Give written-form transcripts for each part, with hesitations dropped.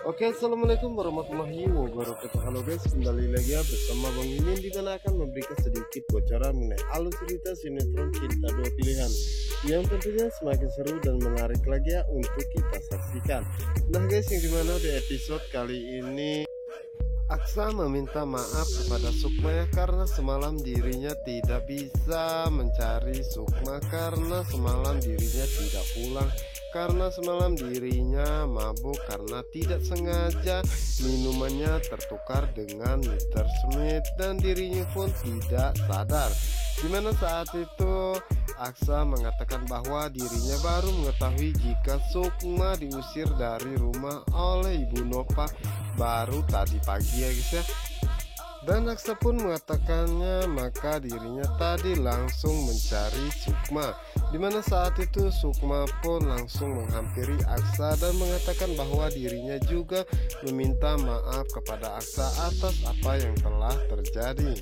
Oke, assalamualaikum warahmatullahi wabarakatuh. Halo guys, kembali lagi ya bersama Bang Mimin, di mana akan memberikan sedikit bocoran mengenai alur cerita sinetron Cinta Dua Pilihan yang tentunya semakin seru dan menarik lagi ya untuk kita saksikan. Nah guys, yang dimana di episode kali ini Aksa meminta maaf kepada Sukma ya, karena semalam dirinya tidak bisa mencari Sukma, karena semalam dirinya tidak pulang, karena semalam dirinya mabuk karena tidak sengaja minumannya tertukar dengan Mr. Smith dan dirinya pun tidak sadar. Dimana saat itu Aksa mengatakan bahwa dirinya baru mengetahui jika Sukma diusir dari rumah oleh Ibu Nova baru tadi pagi ya guys ya. Dan Aksa pun mengatakannya, maka dirinya tadi langsung mencari Sukma. Dimana saat itu Sukma pun langsung menghampiri Aksa dan mengatakan bahwa dirinya juga meminta maaf kepada Aksa atas apa yang telah terjadi.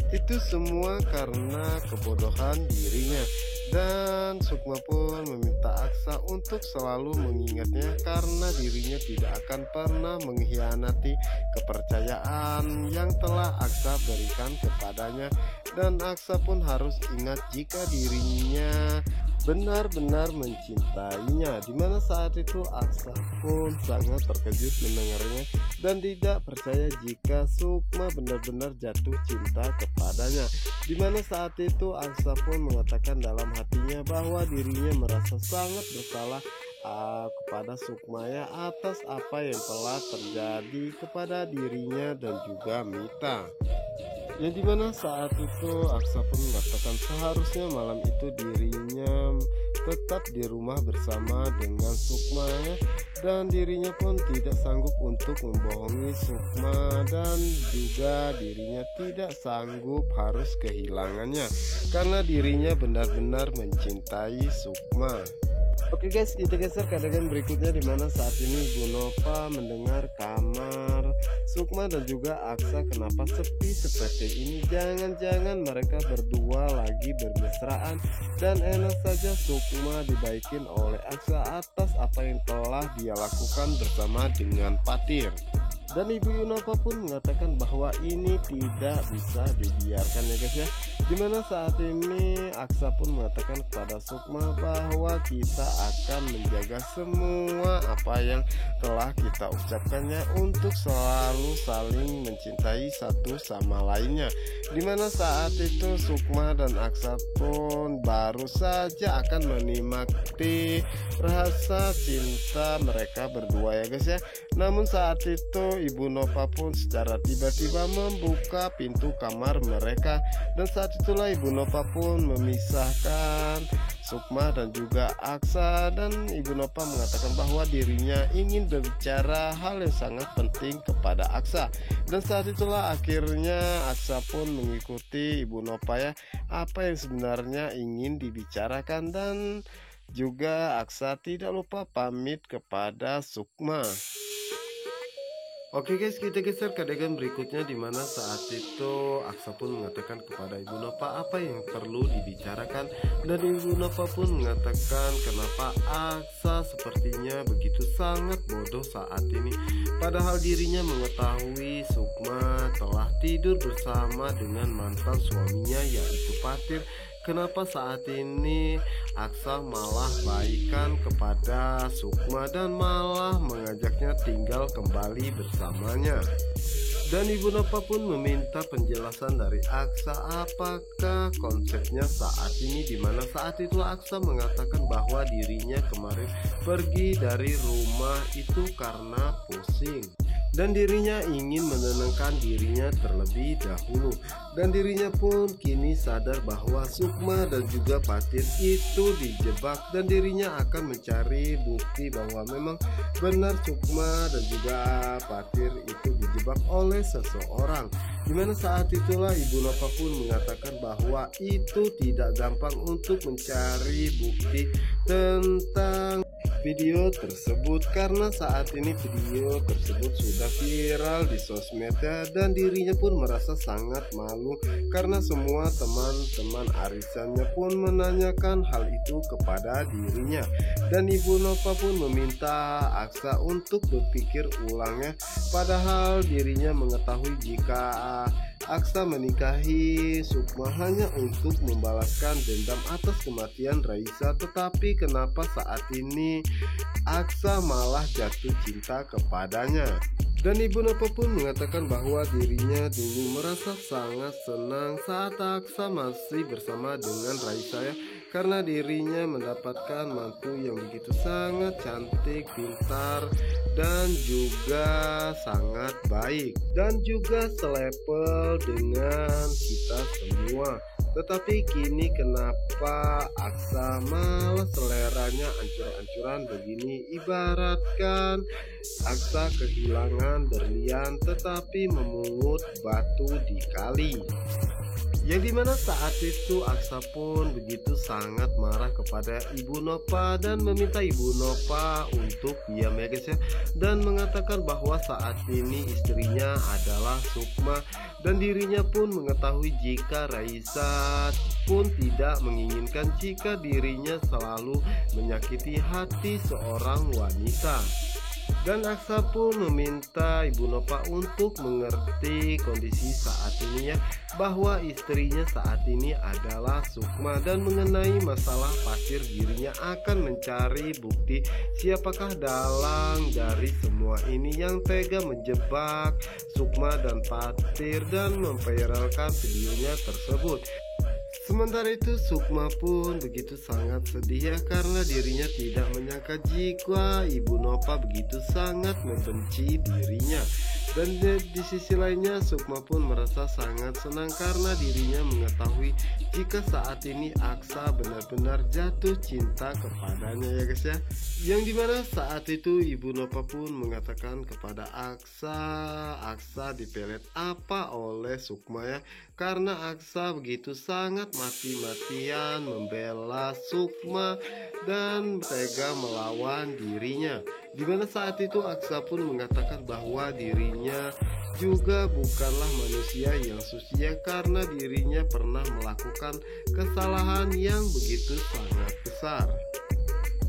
Itu semua karena kebodohan dirinya. Dan Sukma pun meminta Aksa untuk selalu mengingatnya karena dirinya tidak akan pernah mengkhianati kepercayaan yang telah Aksa berikan kepadanya. Dan Aksa pun harus ingat jika dirinya benar-benar mencintainya. Dimana saat itu Aksa pun sangat terkejut mendengarnya dan tidak percaya jika Sukma benar-benar jatuh cinta kepadanya. Dimana saat itu Aksa pun mengatakan dalam hatinya bahwa dirinya merasa sangat bersalah kepada Sukma ya, atas apa yang telah terjadi kepada dirinya dan juga Mita. Yang dimana saat itu Aksa pun mengatakan seharusnya malam itu dirinya tetap di rumah bersama dengan Sukma ya, dan dirinya pun tidak sanggup untuk membohongi Sukma, dan juga dirinya tidak sanggup harus kehilangannya karena dirinya benar-benar mencintai Sukma. Oke guys, kita geser ke adegan berikutnya, dimana saat ini Bu Nova mendengar kamar Sukma dan juga Aksa kenapa sepi seperti ini. Jangan-jangan mereka berdua lagi bermesraan dan enak saja Sukma dibaikin oleh Aksa atas apa yang telah dia lakukan bersama dengan Patir. Dan Ibu Nova pun mengatakan bahwa ini tidak bisa dibiarkan ya guys ya. Dimana saat ini Aksa pun mengatakan kepada Sukma bahwa kita akan menjaga semua apa yang telah kita ucapkannya untuk selalu saling mencintai satu sama lainnya. Dimana saat itu Sukma dan Aksa pun baru saja akan menikmati rasa cinta mereka berdua ya guys ya. Namun saat itu Ibu Nova pun secara tiba-tiba membuka pintu kamar mereka, dan saat itulah Ibu Nova pun memisahkan Sukma dan juga Aksa, dan Ibu Nova mengatakan bahwa dirinya ingin berbicara hal yang sangat penting kepada Aksa. Dan saat itulah akhirnya Aksa pun mengikuti Ibu Nova ya, apa yang sebenarnya ingin dibicarakan, dan juga Aksa tidak lupa pamit kepada Sukma. Oke guys, kita geser ke adegan berikutnya, dimana saat itu Aksa pun mengatakan kepada Ibu Nova apa yang perlu dibicarakan, dan Ibu Nova pun mengatakan kenapa Aksa sepertinya begitu sangat bodoh saat ini, padahal dirinya mengetahui Sukma telah tidur bersama dengan mantan suaminya yaitu Patir. Kenapa saat ini Aksa malah baikan kepada Sukma dan malah mengajaknya tinggal kembali bersamanya? Dan Ibu Nova pun meminta penjelasan dari Aksa apakah konsepnya saat ini, dimana saat itu Aksa mengatakan bahwa dirinya kemarin pergi dari rumah itu karena pusing, dan dirinya ingin menenangkan dirinya terlebih dahulu. Dan dirinya pun kini sadar bahwa Sukma dan juga Patir itu dijebak, dan dirinya akan mencari bukti bahwa memang benar Sukma dan juga Patir itu dijebak oleh seseorang. Dimana saat itulah Ibu Nova pun mengatakan bahwa itu tidak gampang untuk mencari bukti tentang video tersebut karena saat ini video tersebut sudah viral di sosmednya dan dirinya pun merasa sangat malu karena semua teman-teman arisannya pun menanyakan hal itu kepada dirinya, dan Ibu Nova pun meminta Aksa untuk berpikir ulangnya, padahal dirinya mengetahui jika Aksa menikahi Sukma hanya untuk membalaskan dendam atas kematian Raisa. Tetapi kenapa saat ini Aksa malah jatuh cinta kepadanya? Dan Ibu Nova pun mengatakan bahwa dirinya dulu merasa sangat senang saat Aksa masih bersama dengan Raisa ya, karena dirinya mendapatkan mantu yang begitu sangat cantik, pintar, dan juga sangat baik, dan juga selevel dengan kita semua. Tetapi kini kenapa Aksa malah seleranya ancur-ancuran begini? Ibaratkan Aksa kehilangan berlian tetapi memungut batu di kali. Yang dimana saat itu Aksa pun begitu sangat marah kepada Ibu Nova dan meminta Ibu Nova untuk diam ya guys ya, dan mengatakan bahwa saat ini istrinya adalah Sukma, dan dirinya pun mengetahui jika Raisa pun tidak menginginkan jika dirinya selalu menyakiti hati seorang wanita. Dan Aksa pun meminta Ibu Nova untuk mengerti kondisi saat ini ya, bahwa istrinya saat ini adalah Sukma, dan mengenai masalah pasir dirinya akan mencari bukti siapakah dalang dari semua ini yang tega menjebak Sukma dan Pasir dan memviralkan videonya tersebut. Sementara itu Sukma pun begitu sangat sedih ya, karena dirinya tidak menyangka jika Ibu Nova begitu sangat membenci dirinya. Dan di sisi lainnya Sukma pun merasa sangat senang karena dirinya mengetahui jika saat ini Aksa benar-benar jatuh cinta kepadanya ya guys ya. Yang dimana saat itu Ibu Nova pun mengatakan kepada Aksa dipelet apa oleh Sukma ya, karena Aksa begitu sangat mati-matian membela Sukma dan tega melawan dirinya. Dimana saat itu Aksa pun mengatakan bahwa dirinya juga bukanlah manusia yang suci karena dirinya pernah melakukan kesalahan yang begitu sangat besar.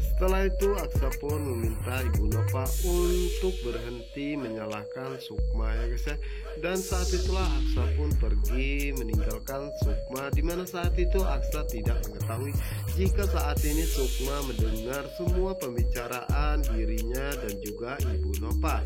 Setelah itu Aksa pun meminta Ibu Nova untuk berhenti menyalahkan Sukma ya guys ya. Dan saat itulah Aksa pun pergi meninggalkan Sukma, dimana saat itu Aksa tidak mengetahui jika saat ini Sukma mendengar semua pembicaraan dirinya dan juga Ibu Nova.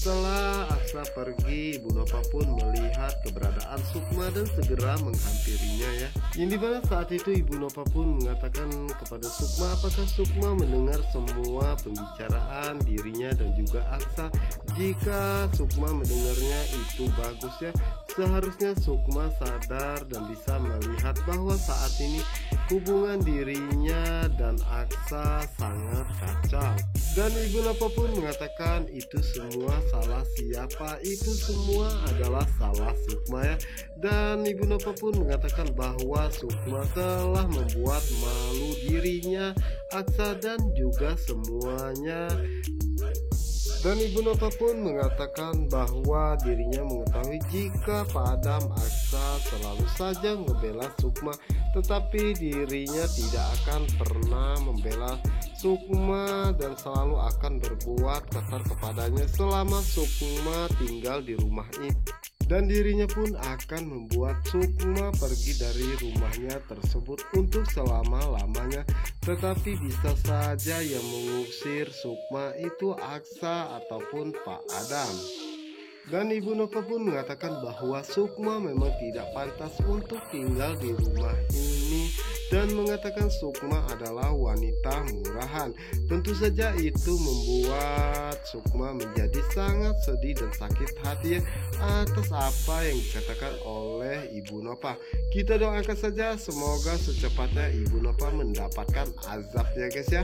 Setelah Aksa pergi, Ibu Nova pun melihat keberadaan Sukma dan segera menghampirinya ya. Yang dimana saat itu Ibu Nova pun mengatakan kepada Sukma apakah Sukma mendengar semua pembicaraan dirinya dan juga Aksa. Jika Sukma mendengarnya itu bagus ya, seharusnya Sukma sadar dan bisa melihat bahwa saat ini hubungan dirinya dan Aksa sangat kacau. Dan Ibu Nova pun mengatakan itu semua salah siapa, itu semua adalah salah Sukma ya. Dan Ibu Nova pun mengatakan bahwa Sukma telah membuat malu dirinya, Aksa dan juga semuanya. Dan Ibu Nova pun mengatakan bahwa dirinya mengetahui jika Pak Adam Aksa selalu saja membela Sukma, tetapi dirinya tidak akan pernah membela Sukma dan selalu akan berbuat kasar kepadanya selama Sukma tinggal di rumah ini. Dan dirinya pun akan membuat Sukma pergi dari rumahnya tersebut untuk selama-lamanya. Tetapi bisa saja yang mengusir Sukma itu Aksa ataupun Pak Adam. Dan Ibu Nova pun mengatakan bahwa Sukma memang tidak pantas untuk tinggal di rumah ini, dan mengatakan Sukma adalah wanita murahan. Tentu saja itu membuat Sukma menjadi sangat sedih dan sakit hati atas apa yang dikatakan oleh Ibu Nova. Kita doakan saja semoga secepatnya Ibu Nova mendapatkan azabnya guys ya.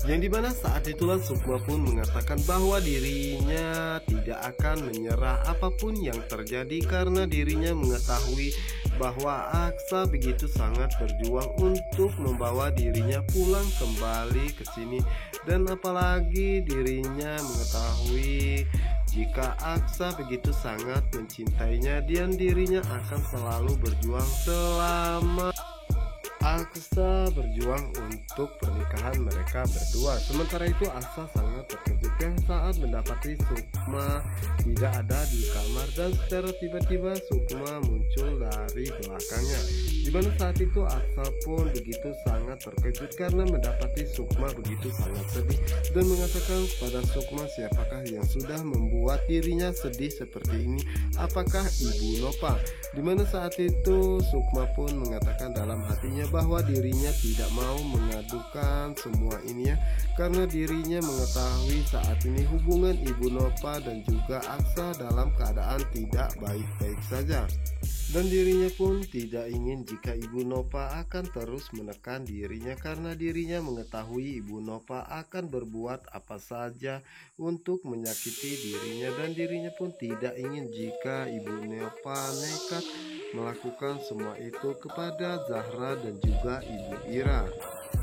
Yang dimana saat itulah Sukma pun mengatakan bahwa dirinya tidak akan menyerah apapun yang terjadi karena dirinya mengetahui bahwa Aksa begitu sangat berjuang untuk membawa dirinya pulang kembali ke sini. Dan apalagi dirinya mengetahui jika Aksa begitu sangat mencintainya dan dirinya akan selalu berjuang selama Aksa berjuang untuk pernikahan mereka berdua. Sementara itu Aksa sangat terkejut saat mendapati Sukma tidak ada di kamar dan secara tiba-tiba Sukma muncul dari belakangnya. Di mana saat itu Aksa pun begitu sangat terkejut karena mendapati Sukma begitu sangat sedih dan mengatakan kepada Sukma siapakah yang sudah membuat dirinya sedih seperti ini, apakah Ibu Nova? Di mana saat itu Sukma pun mengatakan dalam hatinya bahwa dirinya tidak mau mengadukan semua ini ya, karena dirinya mengetahui saat ini hubungan Ibu Nova dan juga Aksa dalam keadaan tidak baik-baik saja. Dan dirinya pun tidak ingin jika Ibu Nova akan terus menekan dirinya karena dirinya mengetahui Ibu Nova akan berbuat apa saja untuk menyakiti dirinya, dan dirinya pun tidak ingin jika Ibu Nova nekat melakukan semua itu kepada Zahra dan juga Ibu Ira.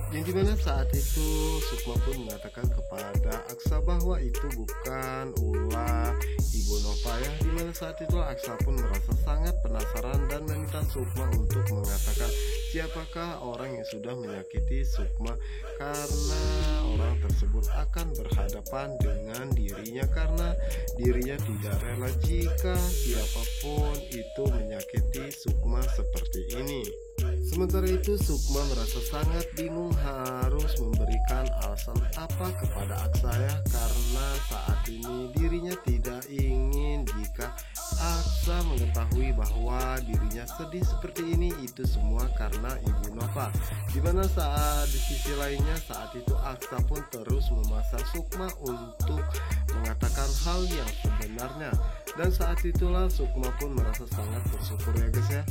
Yang dimana saat itu Sukma pun mengatakan kepada Aksa bahwa itu bukan ulah Ibu Nova ya. Dimana saat itu Aksa pun merasa sangat penasaran dan meminta Sukma untuk mengatakan siapakah orang yang sudah menyakiti Sukma, karena orang tersebut akan berhadapan dengan dirinya karena dirinya tidak rela jika siapapun itu menyakiti Sukma seperti ini. Sementara itu Sukma merasa sangat bingung harus memberikan alasan apa kepada Aksa ya, karena saat ini dirinya tidak ingin jika Aksa mengetahui bahwa dirinya sedih seperti ini, itu semua karena Ibu Nova. Dimana saat di sisi lainnya saat itu Aksa pun terus memaksa Sukma untuk mengatakan hal yang sebenarnya. Dan saat itulah Sukma pun merasa sangat bersyukur ya guys ya,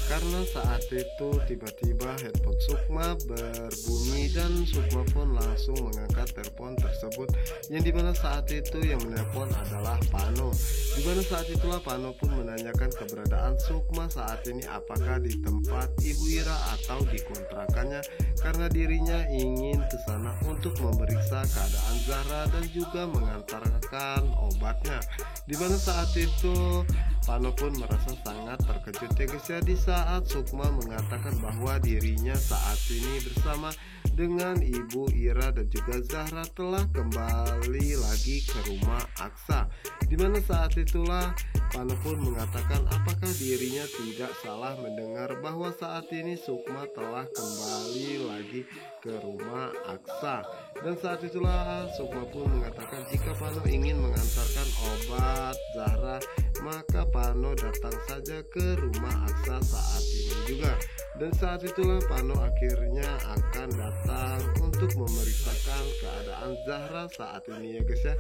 karena saat itu tiba-tiba handphone Sukma berbunyi dan Sukma pun langsung mengangkat telepon tersebut, yang dimana saat itu yang menelpon adalah Pano. Dimana saat itulah Pano pun menanyakan keberadaan Sukma saat ini apakah di tempat Ibu Ira atau di kontrakannya, karena dirinya ingin ke sana untuk memeriksa keadaan Zahra dan juga mengantarkan obatnya. Dimana saat itu Pano pun merasa sangat terkejut ya guys ya, di saat Sukma mengatakan bahwa dirinya saat ini bersama dengan Ibu Ira dan juga Zahra telah kembali lagi ke rumah Aksa. Dimana saat itulah Pano pun mengatakan apakah dirinya tidak salah mendengar bahwa saat ini Sukma telah kembali lagi ke rumah Aksa. Dan saat itulah Sukma pun mengatakan jika Pano ingin mengantarkan obat Zahra, maka Pano datang saja ke rumah Aksa saat ini juga. Dan saat itulah Pano akhirnya akan datang untuk memeriksakan keadaan Zahra saat ini ya guys ya.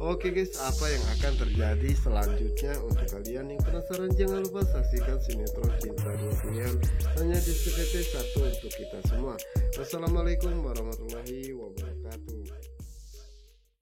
Oke guys, apa yang akan terjadi selanjutnya? Untuk kalian yang penasaran jangan lupa saksikan sinetron Cinta Dua Pilihan hanya di SCTV 1 untuk kita semua. Wassalamualaikum warahmatullahi wabarakatuh.